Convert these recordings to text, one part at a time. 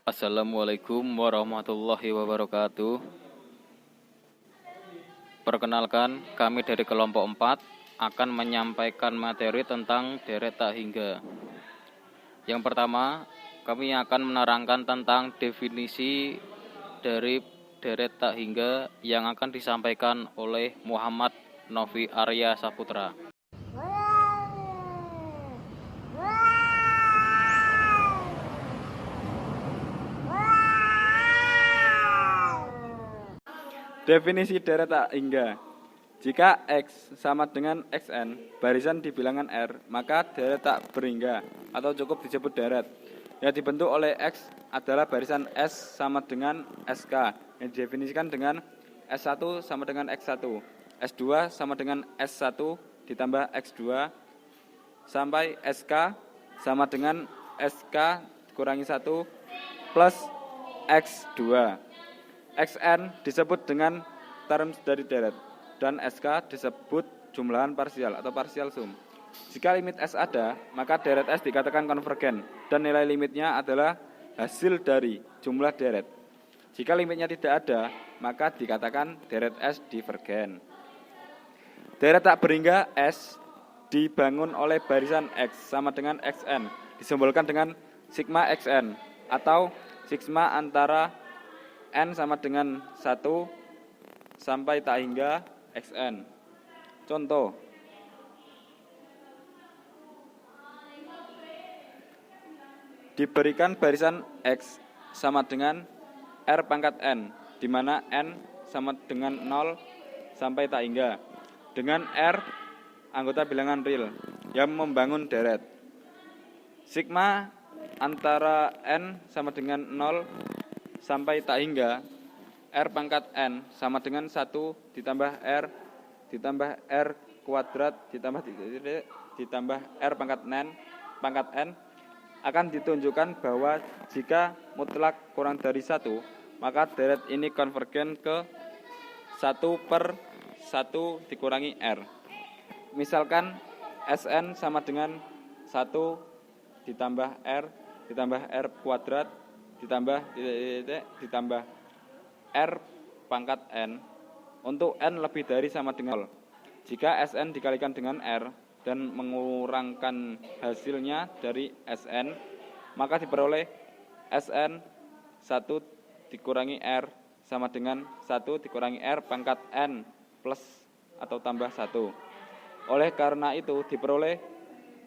Assalamualaikum warahmatullahi wabarakatuh. Perkenalkan, kami dari kelompok 4 akan menyampaikan materi tentang deret tak hingga. Yang pertama, kami akan menerangkan tentang definisi dari deret tak hingga yang akan disampaikan oleh Muhammad Novi Arya Saputra. Definisi deret tak hingga. Jika X sama dengan Xn, barisan di bilangan R, maka deret tak berhingga atau cukup disebut deret. Yang dibentuk oleh X adalah barisan S sama dengan SK, yang didefinisikan dengan S1 sama dengan X1, S2 sama dengan S1 ditambah X2, sampai SK sama dengan SK dikurangi 1 plus X2. Xn disebut dengan term dari deret, dan SK disebut jumlahan parsial atau partial sum. Jika limit S ada, maka deret S dikatakan konvergen, dan nilai limitnya adalah hasil dari jumlah deret. Jika limitnya tidak ada, maka dikatakan deret S divergen. Deret tak berhingga S dibangun oleh barisan X sama dengan Xn, disimbolkan dengan sigma Xn, atau sigma antara N sama dengan 1 sampai tak hingga Xn. Contoh, diberikan barisan X sama dengan R pangkat N, di mana N sama dengan 0 sampai tak hingga, dengan R anggota bilangan real yang membangun deret. Sigma antara N sama dengan 0 sampai tak hingga R pangkat N sama dengan 1 ditambah R kuadrat ditambah R pangkat N akan ditunjukkan bahwa jika mutlak kurang dari 1, maka deret ini konvergen ke 1/1 dikurangi R. Misalkan Sn sama dengan 1 ditambah R kuadrat ditambah R pangkat N untuk N lebih dari sama dengan 0. Jika Sn dikalikan dengan R dan mengurangkan hasilnya dari Sn, maka diperoleh Sn 1 dikurangi R sama dengan 1 dikurangi R pangkat N plus atau tambah 1. Oleh karena itu diperoleh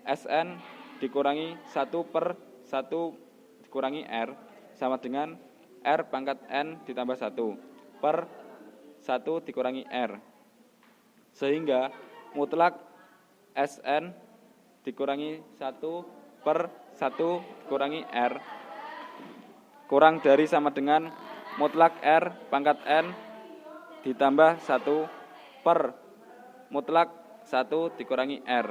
Sn dikurangi 1/1 dikurangi R sama dengan R pangkat N ditambah 1 per 1 dikurangi R. Sehingga mutlak Sn dikurangi 1/1 dikurangi R kurang dari sama dengan mutlak R pangkat N ditambah 1 per mutlak 1 dikurangi R.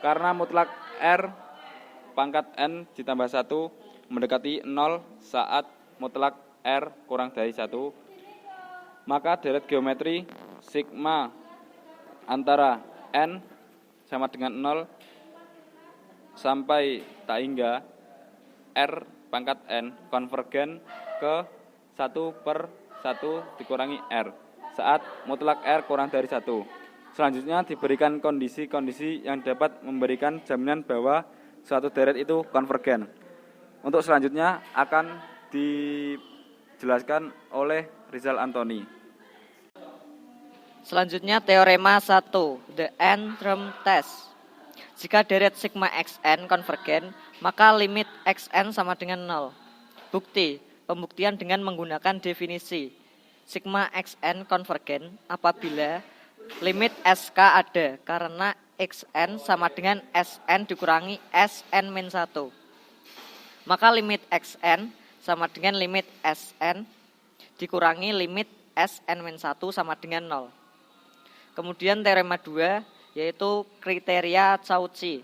Karena mutlak R pangkat N ditambah 1 mendekati 0 saat mutlak R kurang dari 1, maka deret geometri sigma antara N sama dengan 0 sampai tak hingga R pangkat N konvergen ke 1/1 dikurangi R saat mutlak R kurang dari 1. Selanjutnya diberikan kondisi-kondisi yang dapat memberikan jaminan bahwa suatu deret itu konvergen. Untuk selanjutnya akan dijelaskan oleh Rizal Antoni. Selanjutnya teorema 1, the n-term test. Jika deret sigma xn konvergen, maka limit xn sama dengan 0. Bukti, pembuktian dengan menggunakan definisi. Sigma xn konvergen apabila limit sk ada, karena xn sama dengan sn dikurangi sn-1. Maka limit xn sama dengan limit sn dikurangi limit sn-1 sama dengan 0. Kemudian teorema 2 yaitu kriteria Cauchy.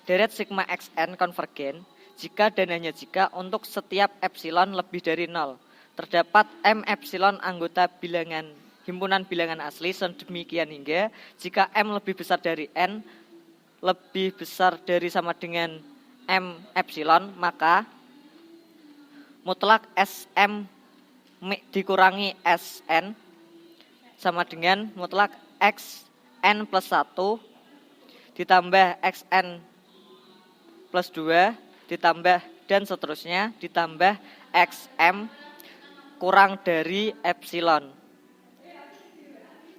Deret sigma xn konvergen jika dan hanya jika untuk setiap epsilon lebih dari 0 terdapat m epsilon anggota bilangan himpunan bilangan asli sedemikian hingga jika m lebih besar dari n lebih besar dari sama dengan m epsilon, maka mutlak SM dikurangi SN sama dengan mutlak XN plus 1 ditambah XN plus 2 ditambah dan seterusnya ditambah XM kurang dari epsilon.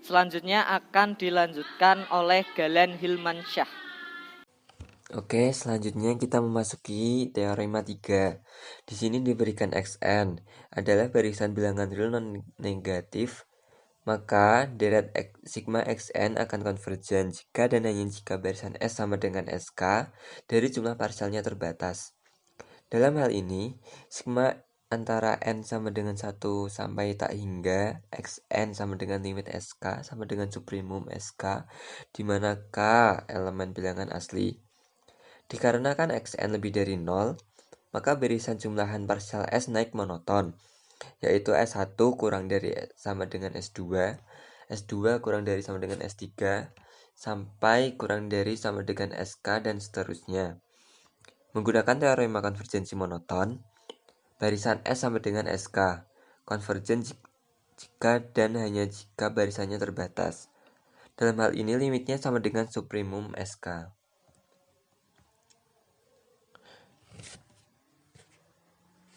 Selanjutnya akan dilanjutkan oleh Galen Hilmansyah. Oke, selanjutnya kita memasuki teorema 3. Di sini diberikan Xn adalah barisan bilangan real non-negatif, maka deret sigma Xn akan konvergen jika dan hanya jika barisan S sama dengan SK dari jumlah parsialnya terbatas. Dalam hal ini, sigma antara n sama dengan 1 sampai tak hingga xn sama dengan limit sk sama dengan supremum sk, di mana k elemen bilangan asli. Dikarenakan xn lebih dari 0, maka barisan jumlahan parsial s naik monoton, yaitu S1 kurang dari sama dengan S2, S2 kurang dari sama dengan S3, sampai kurang dari sama dengan SK dan seterusnya. Menggunakan teorema konvergensi monoton, barisan S sama dengan SK, konvergen jika dan hanya jika barisannya terbatas. Dalam hal ini limitnya sama dengan supremum SK.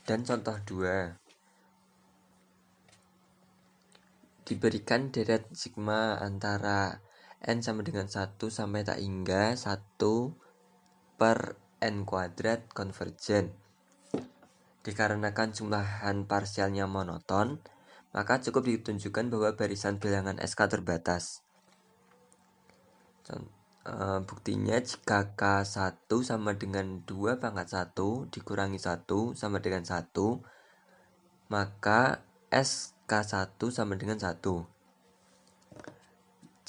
Dan contoh 2. Diberikan deret sigma antara n sama dengan 1 sampai tak hingga 1 per n kuadrat konvergen. Dikarenakan jumlahan parsialnya monoton, maka cukup ditunjukkan bahwa barisan bilangan SK terbatas. Buktinya jika K1 sama dengan 2 pangkat 1 dikurangi 1 sama dengan 1, maka SK1 sama dengan 1.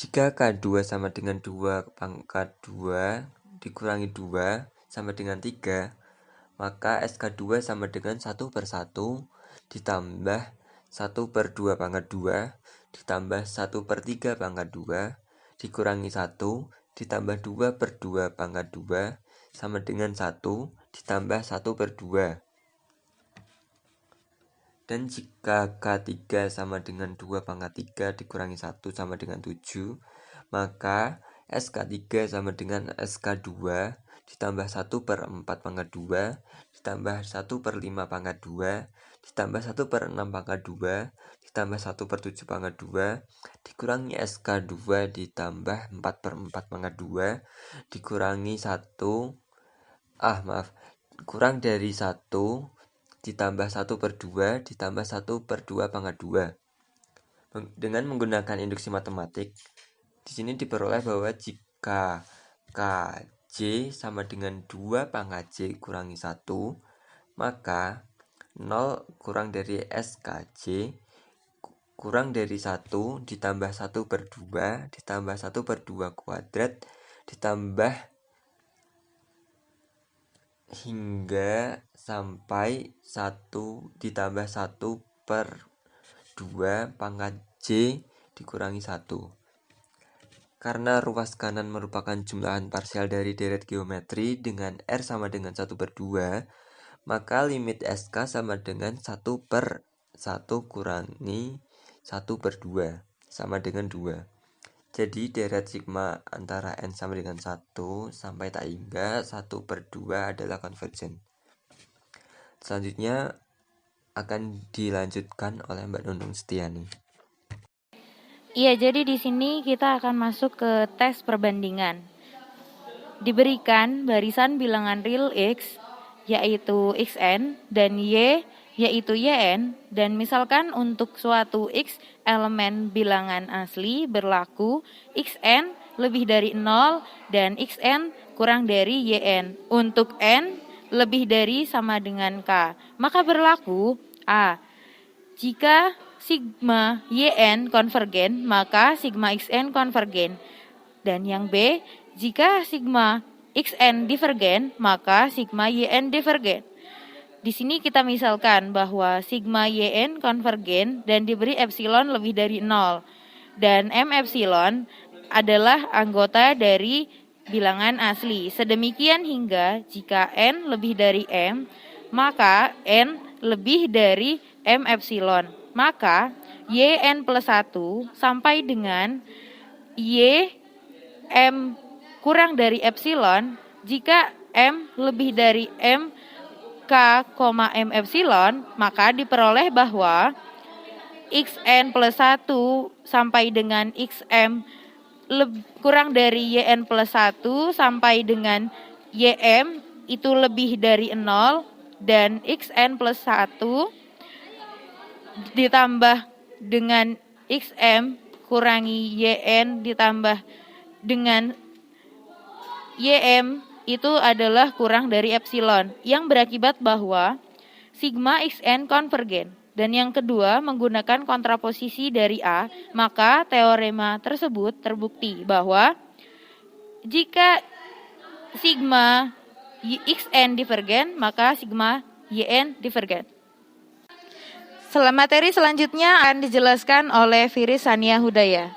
Jika K2 sama dengan 2 pangkat 2 dikurangi 2 sama dengan 3, maka SK2 sama dengan 1 per 1 ditambah 1 per 2 pangkat 2 ditambah 1 per 3 pangkat 2 dikurangi 1 ditambah 2 per 2 pangkat 2 sama dengan 1 ditambah 1 per 2. Dan jika K3 sama dengan 2 pangkat 3 dikurangi 1 sama dengan 7, maka SK3 sama dengan SK2 ditambah 1 per 4 pangkat 2 ditambah 1 per 5 pangkat 2 ditambah 1 per 6 pangkat 2 ditambah 1 per 7 pangkat 2 dikurangi SK2 ditambah 4 per 4 pangkat 2 dikurangi 1 kurang dari 1 ditambah 1 per 2 ditambah 1 per 2 pangkat 2. Dengan menggunakan induksi matematik, di sini diperoleh bahwa jika KJ sama dengan 2 pangkat J kurangi 1, maka 0 kurang dari SKJ kurang dari 1 ditambah 1 per 2 ditambah 1 per 2 kuadrat ditambah hingga sampai 1 ditambah 1 per 2 pangkat J dikurangi 1. Karena ruas kanan merupakan jumlahan parsial dari deret geometri dengan R sama dengan 1 per 2, maka limit SK sama dengan 1 per 1 kurangi 1 per 2 sama dengan 2. Jadi deret sigma antara N sama dengan 1 sampai tak hingga 1 per 2 adalah konvergen. Selanjutnya akan dilanjutkan oleh Mbak Nunung Setiani. Iya, jadi di sini kita akan masuk ke tes perbandingan. Diberikan barisan bilangan real X, yaitu Xn, dan Y, yaitu Yn, dan misalkan untuk suatu X elemen bilangan asli berlaku Xn lebih dari 0 dan Xn kurang dari Yn. Untuk N lebih dari sama dengan K, maka berlaku A. Jika sigma Yn konvergen, maka sigma Xn konvergen. Dan yang B, jika sigma Xn divergen, maka sigma Yn divergen. Di sini kita misalkan bahwa sigma Yn konvergen dan diberi epsilon lebih dari 0. Dan M epsilon adalah anggota dari bilangan asli. Sedemikian hingga jika N lebih dari M, maka N lebih dari M epsilon. Maka YN plus 1 sampai dengan Y M kurang dari epsilon, jika M lebih dari M K, M epsilon, maka diperoleh bahwa XN plus 1 sampai dengan XM kurang dari YN plus 1 sampai dengan YM itu lebih dari 0, dan XN plus 1 ditambah dengan XM kurangi YN ditambah dengan YM itu adalah kurang dari epsilon, yang berakibat bahwa sigma XN konvergen. Dan yang kedua, menggunakan kontraposisi dari A, maka teorema tersebut terbukti bahwa jika sigma XN divergen, maka sigma YN divergen. Materi selanjutnya akan dijelaskan oleh Firis Sania Hudaya.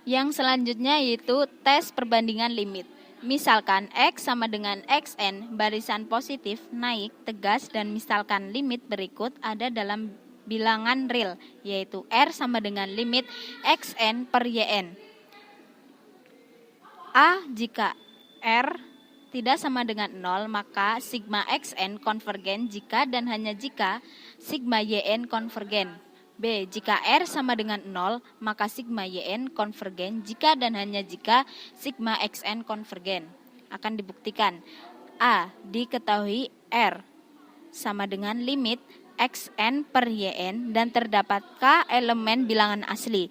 Yang selanjutnya yaitu tes perbandingan limit. Misalkan X sama dengan XN, barisan positif, naik, tegas, dan misalkan limit berikut ada dalam bilangan real, yaitu R sama dengan limit XN per YN. A, jika R tidak sama dengan 0, maka sigma XN konvergen jika dan hanya jika sigma YN konvergen. B, jika R sama dengan 0, maka sigma YN konvergen jika dan hanya jika sigma XN konvergen. Akan dibuktikan. A, diketahui R sama dengan limit XN per YN dan terdapat K elemen bilangan asli.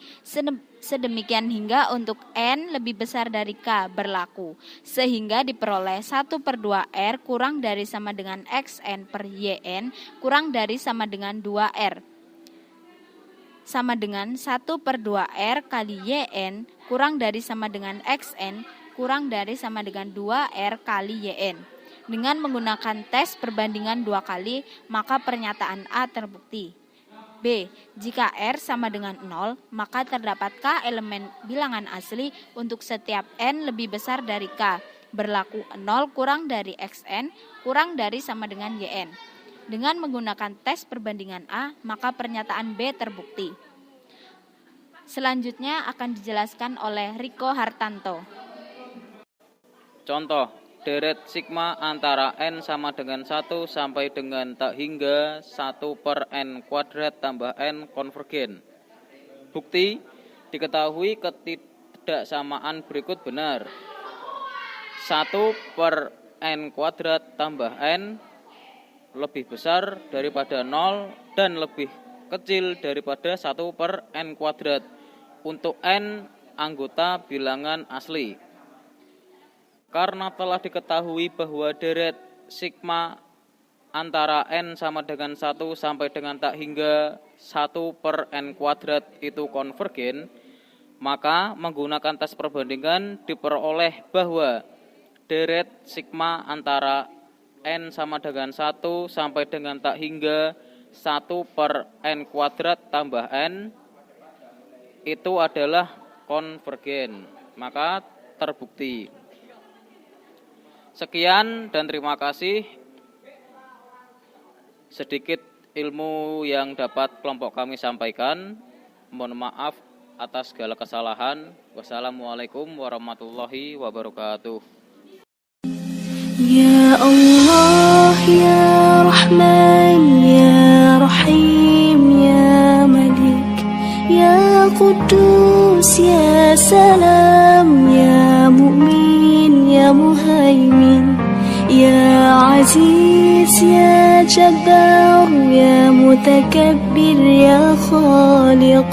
Sedemikian hingga untuk N lebih besar dari K berlaku, sehingga diperoleh 1/2R kurang dari sama dengan XN per YN kurang dari sama dengan 2R. Sama dengan 1/2R kali YN kurang dari sama dengan XN kurang dari sama dengan 2R kali YN. Dengan menggunakan tes perbandingan 2 kali, maka pernyataan A terbukti. B, jika R sama dengan 0, maka terdapat K elemen bilangan asli untuk setiap N lebih besar dari K, berlaku 0 kurang dari XN kurang dari sama dengan YN. Dengan menggunakan tes perbandingan A, maka pernyataan B terbukti. Selanjutnya akan dijelaskan oleh Riko Hartanto. Contoh, deret sigma antara N sama dengan 1 sampai dengan tak hingga 1/N kuadrat tambah N konvergen. Bukti, diketahui ketidaksamaan berikut benar. 1/N kuadrat tambah N lebih besar daripada 0 dan lebih kecil daripada 1/N kuadrat untuk N anggota bilangan asli. Karena telah diketahui bahwa deret sigma antara N sama dengan 1 sampai dengan tak hingga 1/N kuadrat itu konvergen, maka menggunakan tes perbandingan diperoleh bahwa deret sigma antara N sama dengan 1 sampai dengan tak hingga 1/N kuadrat tambah N itu adalah konvergen, maka terbukti. Sekian dan terima kasih. Sedikit ilmu yang dapat kelompok kami sampaikan. Mohon maaf atas segala kesalahan. Wassalamualaikum warahmatullahi wabarakatuh. Ya Allah, Ya Rahman, Ya Rahim, Ya Malik, Ya Qudus, Ya Salam, Ya Mu'min, Ya Muhaimin, Ya Aziz, Ya Jabbar, Ya Mutakabbir, Ya Khaliq.